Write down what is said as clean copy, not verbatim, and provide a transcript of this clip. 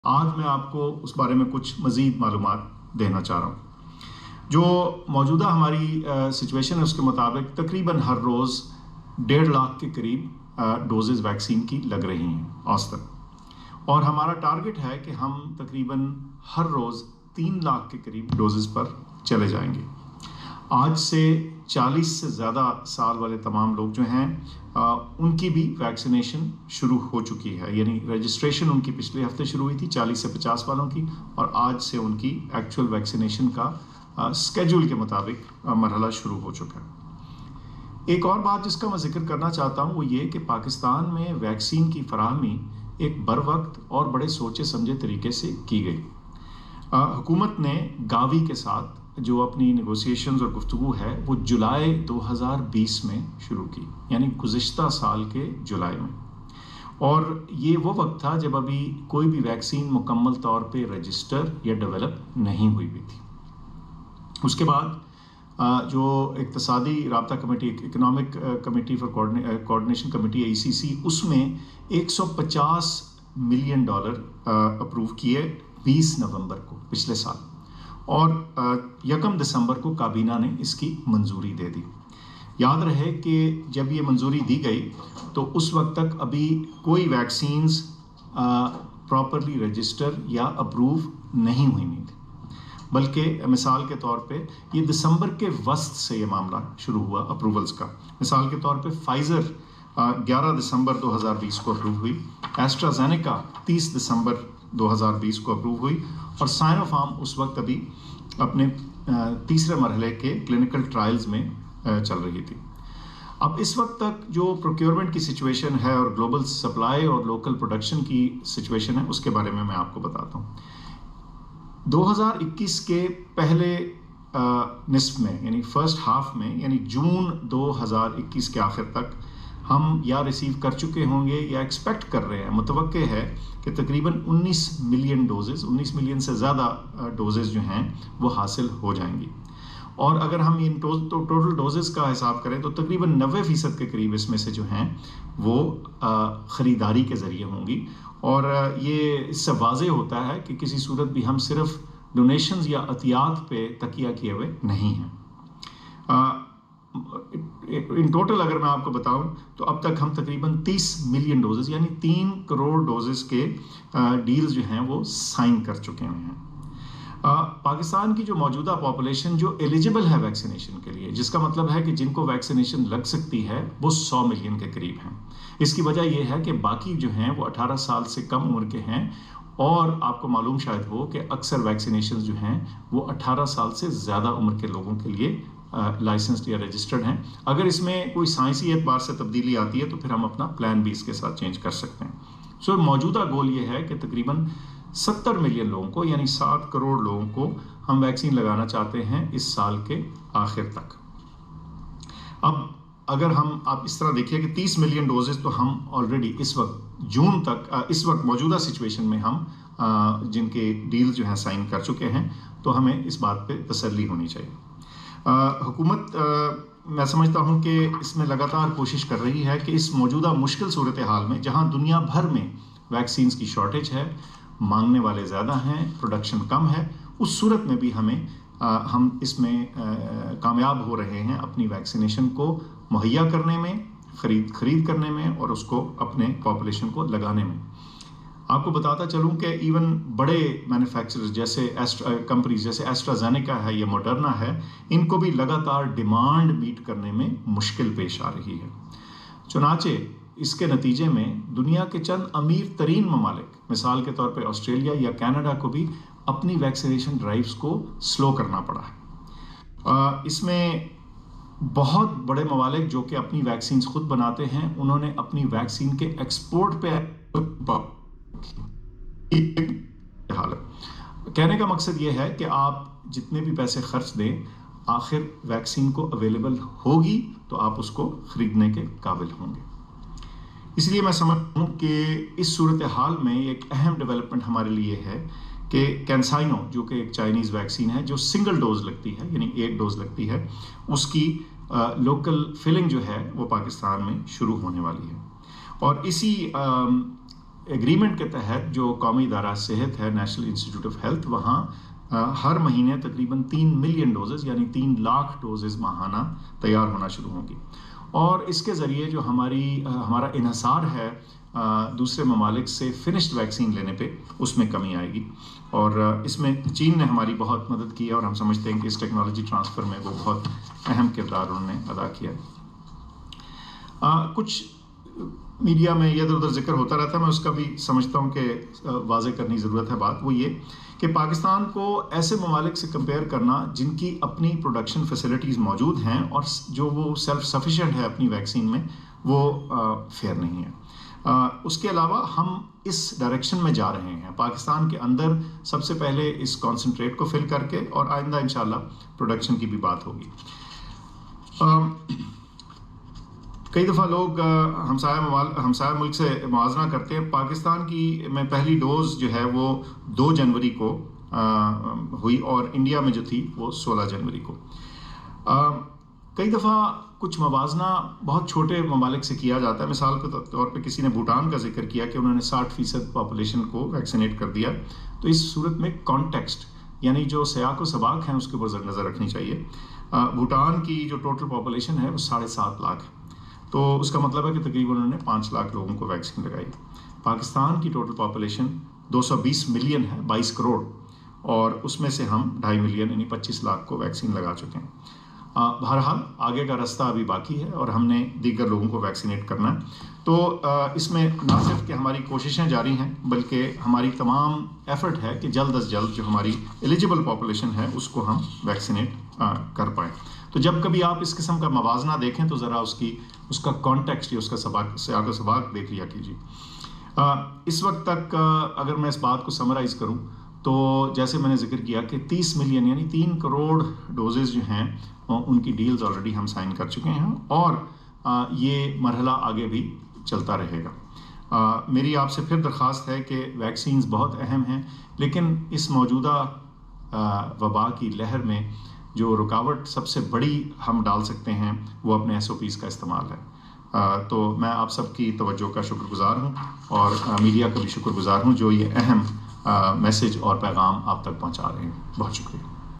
آج میں آپ کو اس بارے میں کچھ مزید معلومات دینا چاہ رہا ہوں۔ جو موجودہ ہماری سچویشن ہے اس کے مطابق تقریباً ہر روز 1.5 لاکھ کے قریب ڈوزز ویکسین کی لگ رہی ہیں اوسطاً، اور ہمارا ٹارگٹ ہے کہ ہم تقریباً ہر روز 3 لاکھ کے قریب ڈوزز پر چلے جائیں گے۔ آج سے 40 سے زیادہ سال والے تمام لوگ جو ہیں ان کی بھی ویکسینیشن شروع ہو چکی ہے، یعنی رجسٹریشن ان کی پچھلے ہفتے شروع ہوئی تھی 40 سے 50 والوں کی، اور آج سے ان کی ایکچوئل ویکسینیشن کا اسکیجول کے مطابق مرحلہ شروع ہو چکا ہے۔ ایک اور بات جس کا میں ذکر کرنا چاہتا ہوں وہ یہ کہ پاکستان میں ویکسین کی فراہمی ایک بروقت اور بڑے سوچے سمجھے طریقے سے کی گئی۔ حکومت نے گاوی کے ساتھ جو اپنی نیگوسیشنز اور گفتگو ہے وہ جولائی 2020 میں شروع کی، یعنی گزشتہ سال کے جولائی میں، اور یہ وہ وقت تھا جب ابھی کوئی بھی ویکسین مکمل طور پہ رجسٹر یا ڈیولپ نہیں ہوئی بھی تھی۔ اس کے بعد جو اقتصادی رابطہ committee, economic committee for coordination committee ECC، اس میں $150 ملین اپروو کیے 20 نومبر کو پچھلے سال، اور 1 دسمبر کو کابینہ نے اس کی منظوری دے دی۔ یاد رہے کہ جب یہ منظوری دی گئی تو اس وقت تک ابھی کوئی ویکسینز پراپرلی رجسٹر یا اپروو نہیں ہوئی نہیں تھی، بلکہ مثال کے طور پہ یہ دسمبر کے وسط سے یہ معاملہ شروع ہوا اپروولز کا۔ مثال کے طور پہ فائزر 11 دسمبر 2020 کو اپروو ہوئی، ایسٹرازینیکا 30 دسمبر 2020 کو اپروو ہوئی، اور سائنو فارم اس وقت ابھی اپنے تیسرے مرحلے کے کلینکل ٹرائلز میں چل رہی تھی۔ اب اس وقت تک جو پروکیورمنٹ کی سچویشن ہے اور گلوبل سپلائی اور لوکل پروڈکشن کی سچویشن ہے اس کے بارے میں آپ کو بتاتا ہوں۔ 2021 کے پہلے نصف میں، یعنی فرسٹ ہاف میں، یعنی جون 2021 کے آخر تک ہم یا ریسیو کر چکے ہوں گے یا ایکسپیکٹ کر رہے ہیں، متوقع ہے کہ تقریباً 19 ملین ڈوزز، 19 ملین سے زیادہ ڈوزز جو ہیں وہ حاصل ہو جائیں گی۔ اور اگر ہم ان ٹوٹل ڈوزز کا حساب کریں تو تقریباً 90% کے قریب اس میں سے جو ہیں وہ خریداری کے ذریعے ہوں گی، اور یہ اس سے واضح ہوتا ہے کہ کسی صورت بھی ہم صرف ڈونیشنز یا عطیات پہ تکیہ کیے ہوئے نہیں ہیں۔ ان ٹوٹل اگر میں آپ کو بتاؤں تو اب تک ہم تقریباً 30 ملین ڈوزز یعنی 3 کروڑ ڈوزز کے ڈیلز جو ہیں وہ سائن کر چکے ہیں۔ پاکستان کی جو موجودہ پاپولیشن جو ایلیجبل ہے ویکسینیشن کے لیے، جس کا مطلب ہے کہ جن کو ویکسینیشن لگ سکتی ہے، وہ 100 ملین کے قریب ہیں۔ اس کی وجہ یہ ہے کہ باقی جو ہیں وہ 18 سال سے کم عمر کے ہیں، اور آپ کو معلوم شاید ہو کہ اکثر ویکسینیشن جو ہیں وہ 18 سال سے زیادہ عمر کے لوگوں کے لیے لائسنسڈ یا رجسٹرڈ ہیں۔ اگر اس میں کوئی سائنسی اعتبار سے تبدیلی آتی ہے تو پھر ہم اپنا پلان بھی اس کے ساتھ چینج کر سکتے ہیں۔ سو موجودہ گول یہ ہے کہ تقریباً 70 ملین لوگوں کو، یعنی 7 کروڑ لوگوں کو ہم ویکسین لگانا چاہتے ہیں اس سال کے آخر تک۔ اب اگر آپ اس طرح دیکھیے کہ 30 ملین ڈوزز تو ہم آلریڈی اس وقت جون تک، اس وقت موجودہ سچویشن میں ہم جن کے ڈیل جو ہیں سائن کر چکے ہیں، تو ہمیں اس بات پہ تسلی ہونی چاہیے۔ حکومت میں سمجھتا ہوں کہ اس میں لگاتار کوشش کر رہی ہے کہ اس موجودہ مشکل صورتحال میں، جہاں دنیا بھر میں ویکسینز کی شارٹیج ہے، مانگنے والے زیادہ ہیں، پروڈکشن کم ہے، اس صورت میں بھی ہم اس میں کامیاب ہو رہے ہیں اپنی ویکسینیشن کو مہیا کرنے میں، خرید کرنے میں، اور اس کو اپنے پاپولیشن کو لگانے میں۔ آپ کو بتاتا چلوں کہ ایون بڑے مینوفیکچررز جیسے کمپنیز جیسے ایسٹرازینیکا ہے یا موڈرنا ہے، ان کو بھی لگاتار ڈیمانڈ میٹ کرنے میں مشکل پیش آ رہی ہے۔ چنانچہ اس کے نتیجے میں دنیا کے چند امیر ترین ممالک، مثال کے طور پہ آسٹریلیا یا کینیڈا، کو بھی اپنی ویکسینیشن ڈرائیوز کو سلو کرنا پڑا ہے۔ اس میں بہت بڑے ممالک جو کہ اپنی ویکسینز خود بناتے ہیں، انہوں نے اپنی ویکسین کے ایکسپورٹ پہ کہنے کا مقصد یہ ہے کہ آپ جتنے بھی پیسے خرچ دیں، آخر ویکسین کو اویلیبل ہوگی تو آپ اس کو خریدنے کے قابل ہوں گے۔ اس لیے میں سمجھتا ہوں کہ اس صورتحال میں ایک اہم ڈیولپمنٹ ہمارے لیے ہے کہ کینسائنو، جو کہ ایک چائنیز ویکسین ہے جو سنگل ڈوز لگتی ہے، یعنی 1 ڈوز لگتی ہے، اس کی لوکل فلنگ جو ہے وہ پاکستان میں شروع ہونے والی ہے، اور اسی ایگریمنٹ کے تحت جو قومی ادارہ صحت ہے نیشنل انسٹیٹیوٹ آف ہیلتھ، وہاں ہر مہینے تقریباً 3 ملین ڈوزز یعنی 3 لاکھ ڈوزز ماہانہ تیار ہونا شروع ہوں گی، اور اس کے ذریعے جو ہمارا انحصار ہے دوسرے ممالک سے فنشڈ ویکسین لینے پہ، اس میں کمی آئے گی، اور اس میں چین نے ہماری بہت مدد کی ہے، اور ہم سمجھتے ہیں کہ اس ٹیکنالوجی ٹرانسفر میں وہ بہت اہم کردار انہوں نے ادا کیا۔ کچھ میڈیا میں ادھر ادھر ذکر ہوتا رہتا ہے، میں اس کا بھی سمجھتا ہوں کہ واضح کرنی ضرورت ہے بات، وہ یہ کہ پاکستان کو ایسے ممالک سے کمپیئر کرنا جن کی اپنی پروڈکشن فیسلٹیز موجود ہیں اور جو وہ سیلف سفیشینٹ ہے اپنی ویکسین میں، وہ فیئر نہیں ہے۔ اس کے علاوہ ہم اس ڈائریکشن میں جا رہے ہیں، پاکستان کے اندر سب سے پہلے اس کانسنٹریٹ کو فل کر کے، اور آئندہ انشاءاللہ پروڈکشن کی بھی بات ہوگی۔ کئی دفعہ لوگ ہمسایہ ملک سے موازنہ کرتے ہیں۔ پاکستان کی میں پہلی ڈوز جو ہے وہ 2 جنوری کو ہوئی، اور انڈیا میں جو تھی وہ 16 جنوری کو۔ کئی دفعہ کچھ موازنہ بہت چھوٹے ممالک سے کیا جاتا ہے، مثال کے طور پہ کسی نے بھوٹان کا ذکر کیا کہ انہوں نے 60% پاپولیشن کو ویکسینیٹ کر دیا، تو اس صورت میں کانٹیکسٹ یعنی جو سیاق و سباق ہیں اس کے اوپر نظر رکھنی چاہیے۔ بھوٹان کی جو ٹوٹل پاپولیشن ہے وہ 7.5 لاکھ ہے، تو اس کا مطلب ہے کہ تقریباً انہوں نے 5 لاکھ لوگوں کو ویکسین لگائی۔ پاکستان کی ٹوٹل پاپولیشن 220 ملین ہے، 22 کروڑ، اور اس میں سے ہم 2.5 ملین یعنی 25 لاکھ کو ویکسین لگا چکے ہیں۔ بہرحال آگے کا راستہ ابھی باقی ہے، اور ہم نے دیگر لوگوں کو ویکسینیٹ کرنا ہے، تو اس میں نہ صرف کہ ہماری کوششیں جاری ہیں بلکہ ہماری تمام ایفرٹ ہے کہ جلد از جلد جو ہماری ایلیجیبل پاپولیشن ہے اس کو ہم ویکسینیٹ کر پائیں۔ تو جب کبھی آپ اس قسم کا موازنہ دیکھیں تو ذرا اس کا کانٹیکسٹ یا اس کا سیاق و سباق دیکھ لیا کیجیے۔ اس وقت تک اگر میں اس بات کو سمرائز کروں تو جیسے میں نے ذکر کیا کہ 30 ملین یعنی 3 کروڑ ڈوزز جو ہیں ان کی ڈیلز آلریڈی ہم سائن کر چکے ہیں، اور یہ مرحلہ آگے بھی چلتا رہے گا۔ میری آپ سے پھر درخواست ہے کہ ویکسینز بہت اہم ہیں، لیکن اس موجودہ وبا کی لہر میں جو رکاوٹ سب سے بڑی ہم ڈال سکتے ہیں وہ اپنے SOPs کا استعمال ہے۔ تو میں آپ سب کی توجہ کا شکر گزار ہوں، اور میڈیا کا بھی شکر گزار ہوں جو یہ اہم میسج اور پیغام آپ تک پہنچا رہے ہیں۔ بہت شکریہ۔